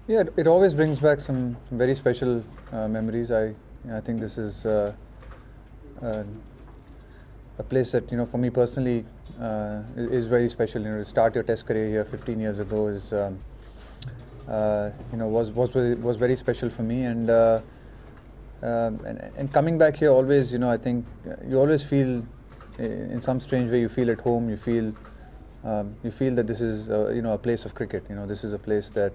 Yeah, it always brings back some very special memories. I think this is uh, a place that, for me personally, is very special. To start your Test career here 15 years ago is was very special for me, and coming back here always, I think you always feel, in some strange way, you feel at home. You feel that this is a place of cricket. This is a place that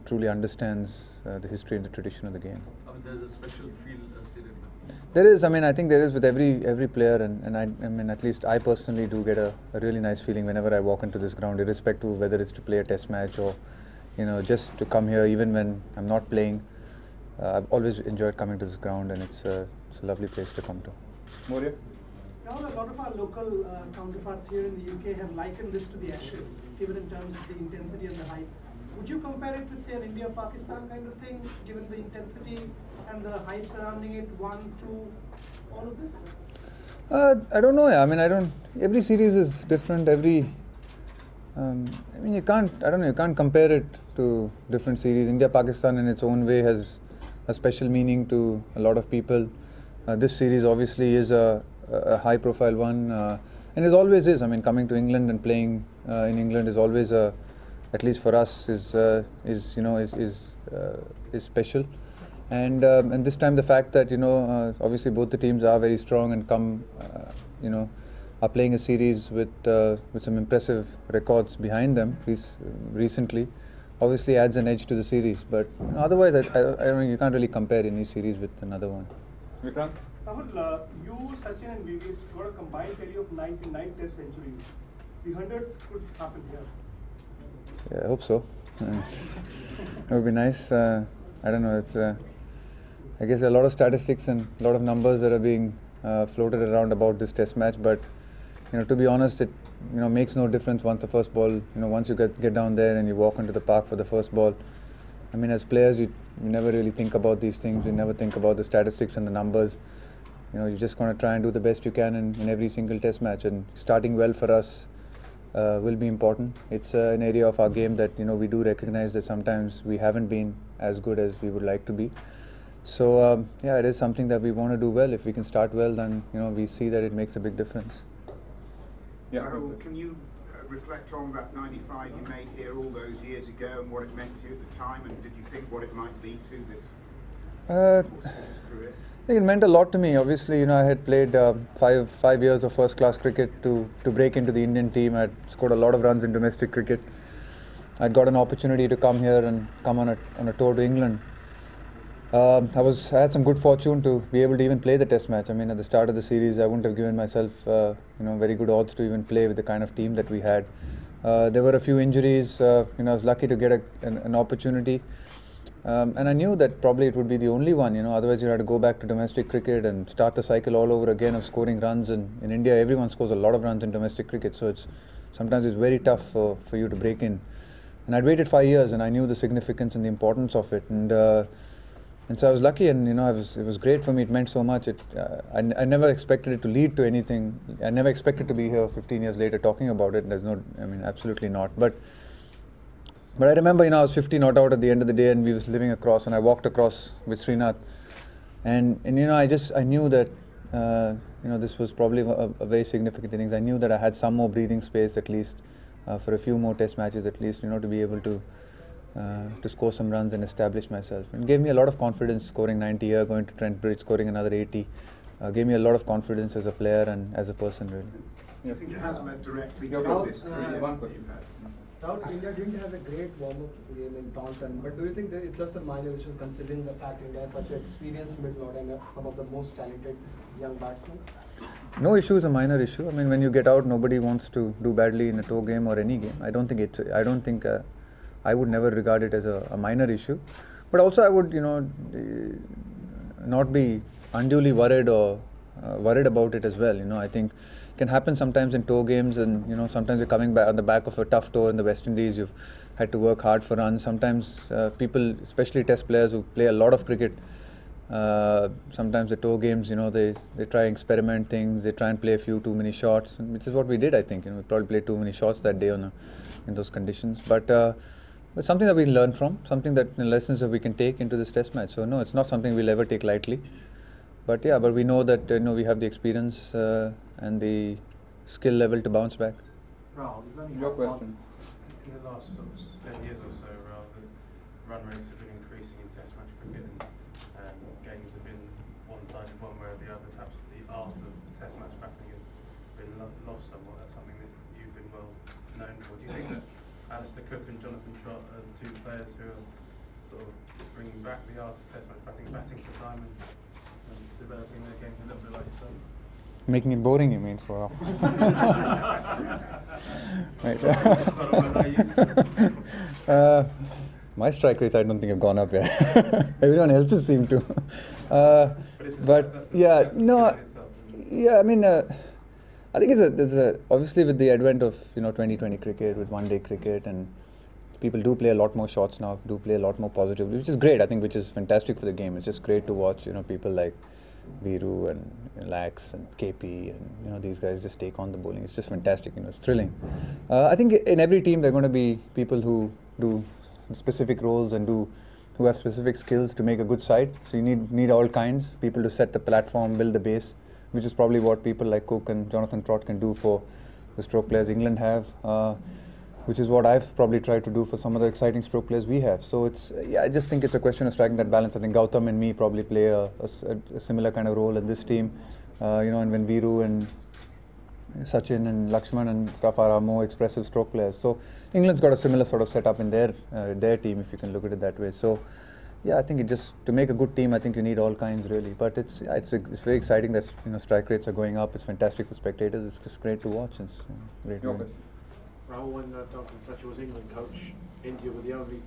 truly understands the history and the tradition of the game. There's a special feel sitting there. There is. I think there is with every player, and at least I personally do get a really nice feeling whenever I walk into this ground, irrespective of whether it's to play a Test match or just to come here, even when I'm not playing. I've always enjoyed coming to this ground, and it's a lovely place to come to. Maurya? Now, a lot of our local counterparts here in the UK have likened this to the Ashes, given in terms of the intensity and the hype. Would you compare it with, say, an India-Pakistan kind of thing, given the intensity and the hype surrounding it, 1, 2, all of this? I don't know. Every series is different. You can't. I don't know. You can't compare it to different series. India-Pakistan, in its own way, has a special meaning to a lot of people. This series obviously is a high-profile one, and it always is. Coming to England and playing in England is always at least for us, is special. And this time, the fact that obviously both the teams are very strong and are playing a series with some impressive records behind them recently, obviously adds an edge to the series. But otherwise, you can't really compare any series with another one. Vikrant? Rahul, you, Sachin and Vivis got a combined tally of 99 Test centuries. The 100th could happen here. Yeah, I hope so. It would be nice. I don't know. It's I guess a lot of statistics and a lot of numbers that are being floated around about this Test match. But to be honest, it makes no difference once the first ball. Once you get down there and you walk into the park for the first ball. As players, you never really think about these things. You never think about the statistics and the numbers. You're just going to try and do the best you can in every single Test match. And starting well for us will be important. It's an area of our game that we do recognize that sometimes we haven't been as good as we would like to be. So it is something that we want to do well. If we can start well, then we see that it makes a big difference. Yeah. Can you reflect on that 95 you made here all those years ago and what it meant to you at the time, and did you think what it might be to this career? I think it meant a lot to me. Obviously, I had played 5 years of first-class cricket to break into the Indian team. I'd scored a lot of runs in domestic cricket. I'd got an opportunity to come here and come on a tour to England. I had some good fortune to be able to even play the Test match. At the start of the series, I wouldn't have given myself, very good odds to even play with the kind of team that we had. There were a few injuries. I was lucky to get an opportunity, and I knew that probably it would be the only one. Otherwise you had to go back to domestic cricket and start the cycle all over again of scoring runs. And in India, everyone scores a lot of runs in domestic cricket, so sometimes it's very tough for you to break in. And I'd waited 5 years, and I knew the significance and the importance of it. And so I was lucky, and it was great for me. It meant so much. I never expected it to lead to anything. I never expected to be here 15 years later talking about it. Absolutely not. But I remember, I was 50 not out at the end of the day, and we was living across, and I walked across with Srinath, and I knew that this was probably a very significant innings. I knew that I had some more breathing space at least for a few more Test matches at least, to be able to score some runs and establish myself. And gave me a lot of confidence, scoring 90 here, going to Trent Bridge, scoring another 80. Gave me a lot of confidence as a player and as a person, really. I think it has led directly Yeah, to this career. one question. South India didn't have a great warm-up game in Taunton, but do you think that it's just a minor issue considering the fact India has such an experienced mid-order and some of the most talented young batsmen? No issue is a minor issue. When you get out, nobody wants to do badly in a tour game or any game. I would never regard it as a minor issue. But also I would, not be unduly worried or worried about it as well. I think it can happen sometimes in tour games, and sometimes you're coming back on the back of a tough tour in the West Indies. You've had to work hard for runs. Sometimes people, especially Test players who play a lot of cricket, sometimes the tour games, they try and experiment things. They try and play a few too many shots, which is what we did. I think we probably played too many shots that day in those conditions. But But something that we learn from, something that lessons that we can take into this test match. So no, it's not something we'll ever take lightly. But yeah, but we know that we have the experience and the skill level to bounce back. Rahul, there's only Your question. in the last sort of 10 years or so, Rahul, the run rates have been increasing in Test match cricket, and games have been one-sided one way or the other. Perhaps the art of Test match batting has been lost somewhat. That's something that you've been well known for. Do you think that Alistair Cook and Jonathan Trott are two players who are sort of bringing back the art of Test match batting for time and developing their games a little bit like yourself? Making it boring, you mean, for right. My strike rates, I don't think have gone up yet. Everyone else's seem to. But yeah, no, yeah. I mean, I think there's a obviously with the advent of 2020 cricket, with one-day cricket, and people do play a lot more shots now, do play a lot more positively, which is great. I think which is fantastic for the game. It's just great to watch. People like Viru and Lax and KP and these guys just take on the bowling. It's just fantastic. It's thrilling. I think in every team there are going to be people who do specific roles and who have specific skills to make a good side. So you need all kinds people to set the platform, build the base, which is probably what people like Cook and Jonathan Trott can do for the stroke players England have. Which is what I've probably tried to do for some of the exciting stroke players we have. So I just think it's a question of striking that balance. I think Gautam and me probably play a similar kind of role in this team, and when Viru and Sachin and Lakshman and stuff are more expressive stroke players. So England's got a similar sort of setup in their team, if you can look at it that way. So yeah, I think to make a good team, I think you need all kinds really. But it's very exciting that strike rates are going up. It's fantastic for spectators. It's just great to watch. It's great. Rahul, when Duncan Fletcher was England coach, India were the only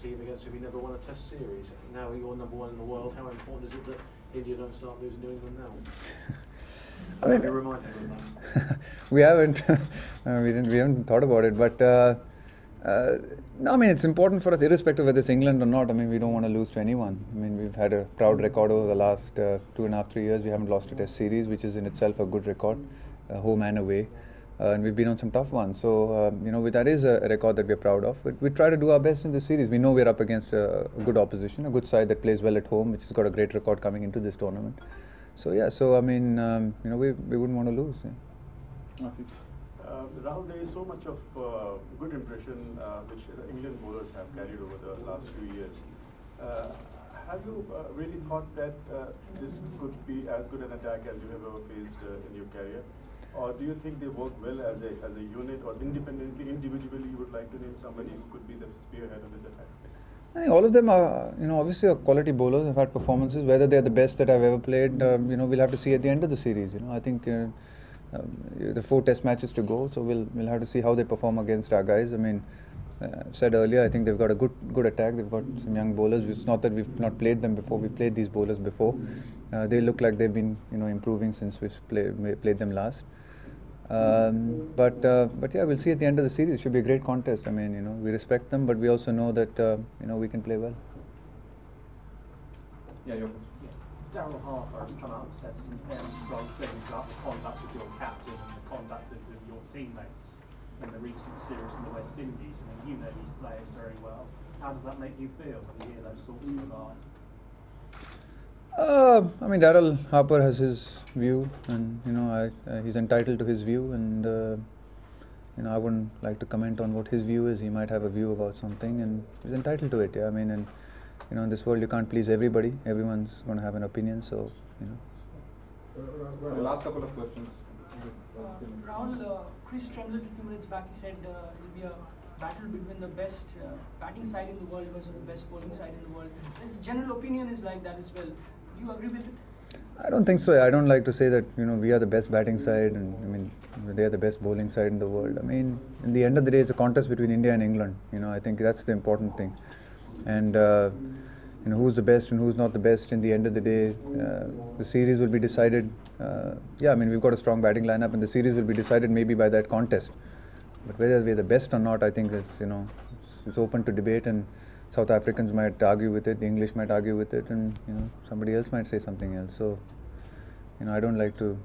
team against whom he never won a Test series. Now you're number one in the world. How important is it that India don't start losing to England now? I mean, reminded of that. We haven't. We haven't thought about it, but no. I mean, it's important for us, irrespective of whether it's England or not. I mean, we don't want to lose to anyone. I mean, we've had a proud record over the last 2.5, 3 years. We haven't lost a Test series, which is in itself a good record, home and away. And we've been on some tough ones. So, that is a record that we're proud of. We try to do our best in this series. We know we're up against a good opposition, a good side that plays well at home, which has got a great record coming into this tournament. So, yeah, I mean, we wouldn't want to lose. Yeah. Rahul, there is so much of good impression which the England bowlers have carried over the last few years. Have you really thought that this could be as good an attack as you have ever faced in your career? Or do you think they work well as a unit, or independently, individually, you would like to name somebody who could be the spearhead of this attack? I think all of them are, obviously are quality bowlers, have had performances. Whether they're the best that I've ever played, we'll have to see at the end of the series. I think the 4 Test matches to go, so we'll have to see how they perform against our guys. I mean, said earlier, I think they've got a good attack. They've got some young bowlers. It's not that we've not played them before. We've played these bowlers before. They look like they've been, improving since we've played them last. But yeah, we'll see at the end of the series. It should be a great contest. I mean, we respect them, but we also know that we can play well. Yeah, your Daryl Harper has come out and said some fairly strong things about the conduct of your captain and the conduct of your teammates in the recent series in the West Indies. I mean, you know these players very well. How does that make you feel when you hear those sorts of remarks? I mean, Daryl Harper has his view, and he's entitled to his view, and I wouldn't like to comment on what his view is. He might have a view about something, and he's entitled to it. Yeah, I mean, and in this world you can't please everybody. Everyone's going to have an opinion, so The last couple of questions. Rahul, Chris trembled a few minutes back. He said it will be a battle between the best batting side in the world versus the best bowling side in the world. His general opinion is like that as well. Do you agree with it? I don't think so. I don't like to say that we are the best batting side, and I mean they are the best bowling side in the world. I mean, in the end of the day, it's a contest between India and England. I think that's the important thing. And who's the best and who's not the best. In the end of the day, the series will be decided. I mean, we've got a strong batting lineup, and the series will be decided maybe by that contest. But whether we're the best or not, I think it's open to debate, and South Africans might argue with it, the English might argue with it, and somebody else might say something else. So I don't like to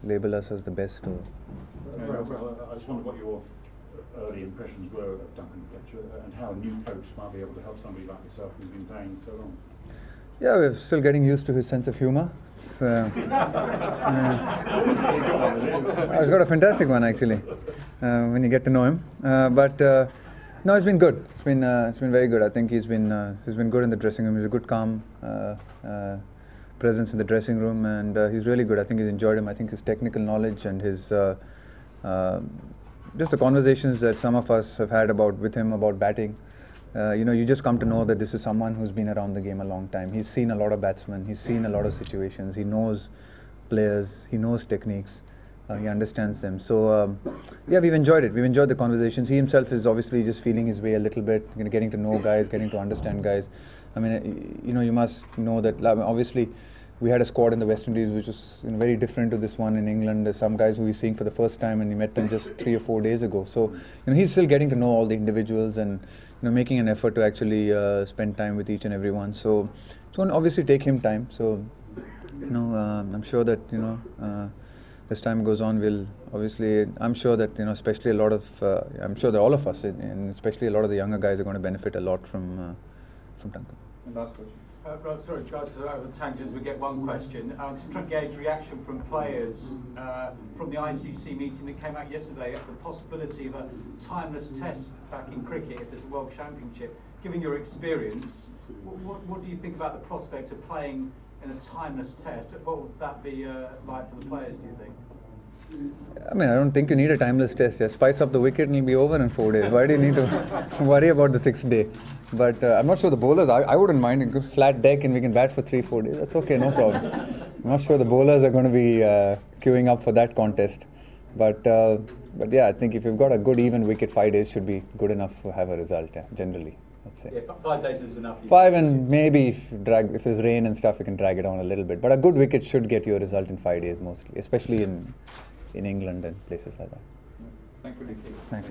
label us as the best. I just wonder what your early impressions were of Duncan Fletcher, and how a new coach might be able to help somebody like yourself who's been playing so long. Yeah, we're still getting used to his sense of humor. He's got a fantastic one actually, when you get to know him. But no, it's been good. It's been very good. I think he's been good in the dressing room. He's a good, calm presence in the dressing room, and he's really good. I think he's enjoyed him. I think his technical knowledge and his just the conversations that some of us have had with him about batting. You just come to know that this is someone who's been around the game a long time. He's seen a lot of batsmen. He's seen a lot of situations. He knows players. He knows techniques. He understands them. So, yeah, we've enjoyed it. We've enjoyed the conversations. He himself is obviously just feeling his way a little bit, getting to know guys, getting to understand guys. I mean, you must know that obviously we had a squad in the West Indies which was very different to this one in England. There's some guys who he's seeing for the first time and he met them just 3 or 4 days ago. So, he's still getting to know all the individuals and making an effort to actually spend time with each and every one. So it's going to obviously take him time. So, I'm sure that, as time goes on, I'm sure that, especially a lot of, I'm sure that all of us, and especially a lot of the younger guys are going to benefit a lot from Duncan. And last question. Sorry, guys, over the tangents, we get one question. Just trying to gauge reaction from players from the ICC meeting that came out yesterday, the possibility of a timeless test back in cricket if there's a World Championship. Given your experience, what do you think about the prospect of playing in a timeless test? What would that be like for the players, do you think? I mean, I don't think you need a timeless test. Just spice up the wicket and it'll be over in 4 days. Why do you need to worry about the 6th day? But I'm not sure the bowlers, I wouldn't mind a good flat deck and we can bat for 3-4 days. That's okay, no problem. I'm not sure the bowlers are going to be queuing up for that contest. But yeah, I think if you've got a good even wicket, 5 days should be good enough to have a result, generally. Let's say. Yeah, 5 days is enough. 5, and maybe if there's rain and stuff, you can drag it on a little bit. But a good wicket should get you a result in 5 days mostly, especially in England and places like that. Thank you. Thanks.